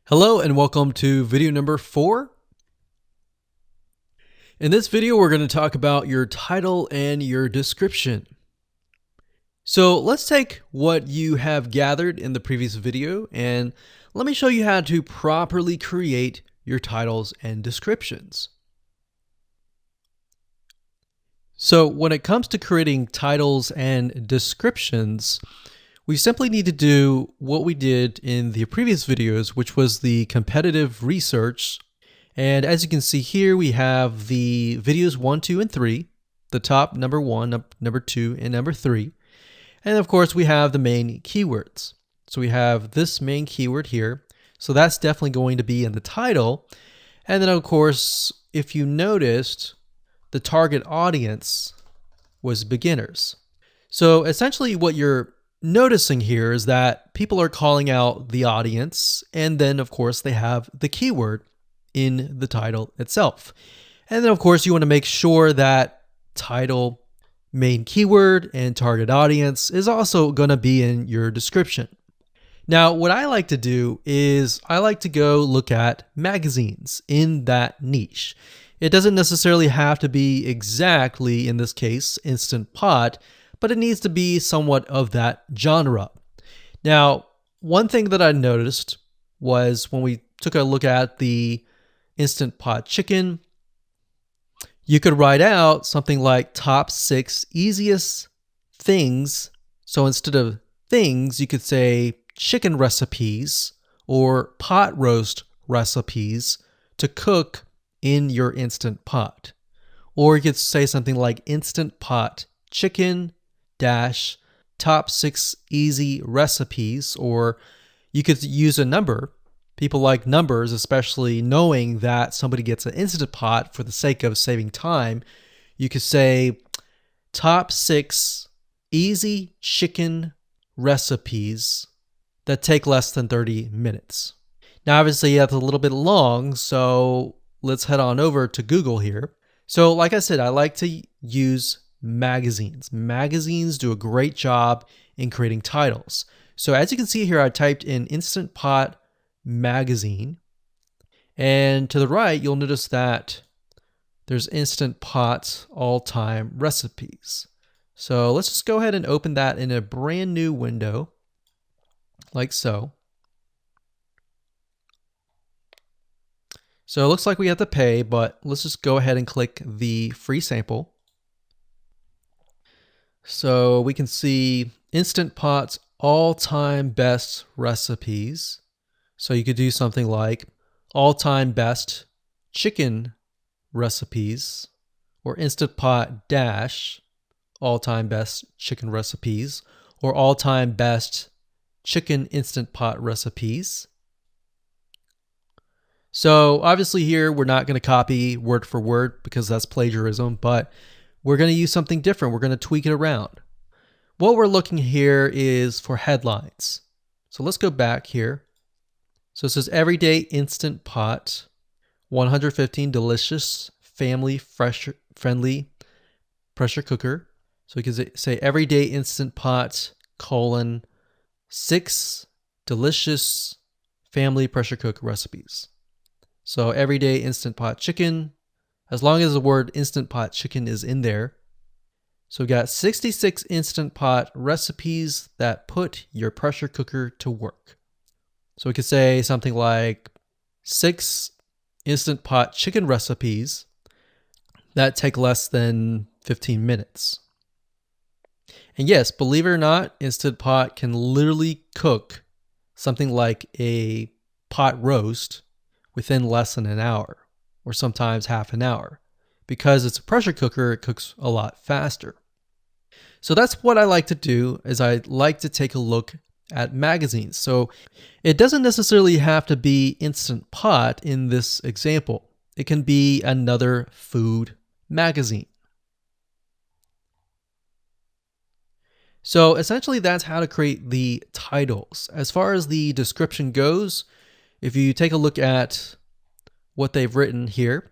Hello and welcome to video number 4. In this video, we're going to talk about your title and your description. So let's take what you have gathered in the previous video and let me show you how to properly create your titles and descriptions. So when it comes to creating titles and descriptions, we simply need to do what we did in the previous videos, which was the competitive research. And as you can see here, we have the videos 1, 2, and 3, the top number 1, number 2, and number 3. And of course, we have the main keywords. So we have this main keyword here. So that's definitely going to be in the title. And then of course, if you noticed, the target audience was beginners. So essentially what you're noticing here is that people are calling out the audience, and then of course they have the keyword in the title itself. And then of course you want to make sure that title, main keyword, and target audience is also going to be in your description. Now what I like to do is I like to go look at magazines in that niche. It doesn't necessarily have to be exactly, in this case, Instant Pot, but it needs to be somewhat of that genre. Now, one thing that I noticed was when we took a look at the Instant Pot chicken, you could write out something like top 6 easiest things. So instead of things, you could say chicken recipes or pot roast recipes to cook in your Instant Pot. Or you could say something like Instant Pot chicken dash top 6 easy recipes, or you could use a number. People like numbers, especially knowing that somebody gets an Instant Pot for the sake of saving time. You could say top 6 easy chicken recipes that take less than 30 minutes. Now obviously that's a little bit long, so let's head on over to Google here. So like I said, I like to use magazines. Magazines do a great job in creating titles. So as you can see here, I typed in Instant Pot magazine, and to the right, you'll notice that there's Instant Pot all-time recipes. So let's just go ahead and open that in a brand new window, like so. So it looks like we have to pay, but let's just go ahead and click the free sample. So we can see Instant Pot's all-time best recipes. So you could do something like all-time best chicken recipes, or Instant Pot dash all-time best chicken recipes, or all-time best chicken Instant Pot recipes. So obviously here we're not going to copy word for word because that's plagiarism, but we're going to use something different. We're going to tweak it around. What we're looking here is for headlines. So let's go back here. So it says everyday Instant Pot, 115 delicious, family friendly pressure cooker. So we can say everyday Instant Pot, 6 delicious family pressure cook recipes. So everyday Instant Pot chicken, as long as the word Instant Pot chicken is in there. So we got 66 Instant Pot recipes that put your pressure cooker to work. So we could say something like 6 Instant Pot chicken recipes that take less than 15 minutes. And yes, believe it or not, Instant Pot can literally cook something like a pot roast within less than an hour, or sometimes half an hour. Because it's a pressure cooker, it cooks a lot faster. So that's what I like to do, is I like to take a look at magazines. So it doesn't necessarily have to be Instant Pot in this example. It can be another food magazine. So essentially that's how to create the titles. As far as the description goes, if you take a look at what they've written here,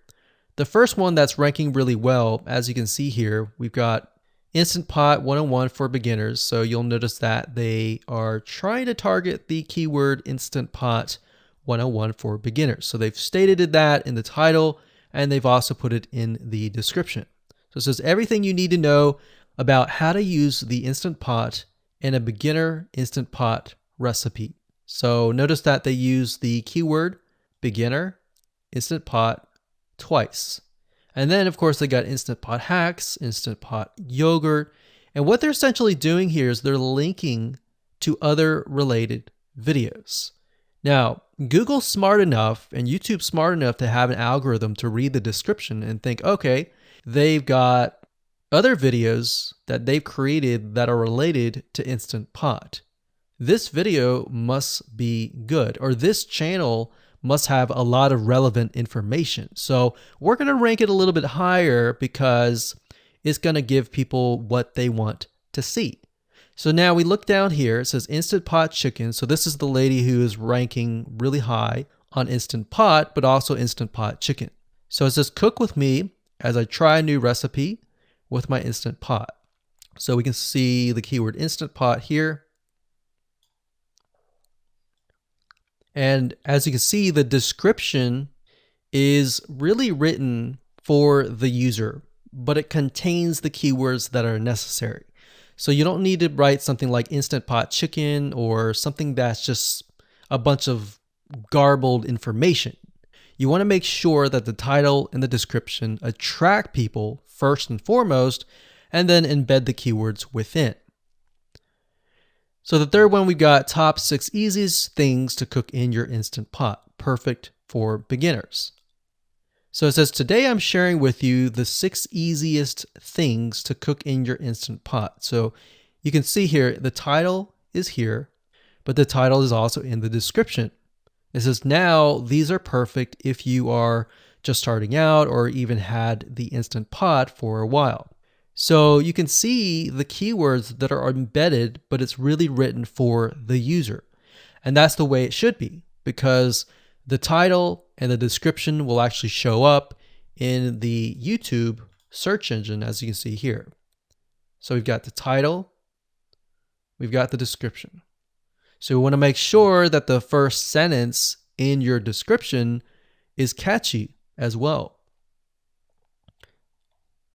the first one that's ranking really well, as you can see here, we've got Instant Pot 101 for beginners. So you'll notice that they are trying to target the keyword Instant Pot 101 for beginners. So they've stated that in the title, and they've also put it in the description. So it says everything you need to know about how to use the Instant Pot in a beginner Instant Pot recipe. So notice that they use the keyword beginner Instant Pot twice. And then of course they got Instant Pot hacks, Instant Pot yogurt. And what they're essentially doing here is they're linking to other related videos. Now, Google's smart enough and YouTube's smart enough to have an algorithm to read the description and think, okay, they've got other videos that they've created that are related to Instant Pot. This video must be good, or this channel must have a lot of relevant information. So we're going to rank it a little bit higher because it's going to give people what they want to see. So now we look down here, it says Instant Pot Chicken. So this is the lady who is ranking really high on Instant Pot, but also Instant Pot Chicken. So it says cook with me as I try a new recipe with my Instant Pot. So we can see the keyword Instant Pot here. And as you can see, the description is really written for the user, but it contains the keywords that are necessary. So you don't need to write something like Instant Pot Chicken or something that's just a bunch of garbled information. You want to make sure that the title and the description attract people first and foremost, and then embed the keywords within. So the third one, we got top 6 easiest things to cook in your Instant Pot, perfect for beginners. So it says, today I'm sharing with you the 6 easiest things to cook in your Instant Pot. So you can see here, the title is here, but the title is also in the description. It says, now these are perfect if you are just starting out or even had the Instant Pot for a while. So you can see the keywords that are embedded, but it's really written for the user. And that's the way it should be, because the title and the description will actually show up in the YouTube search engine, as you can see here. So we've got the title, we've got the description. So we want to make sure that the first sentence in your description is catchy as well.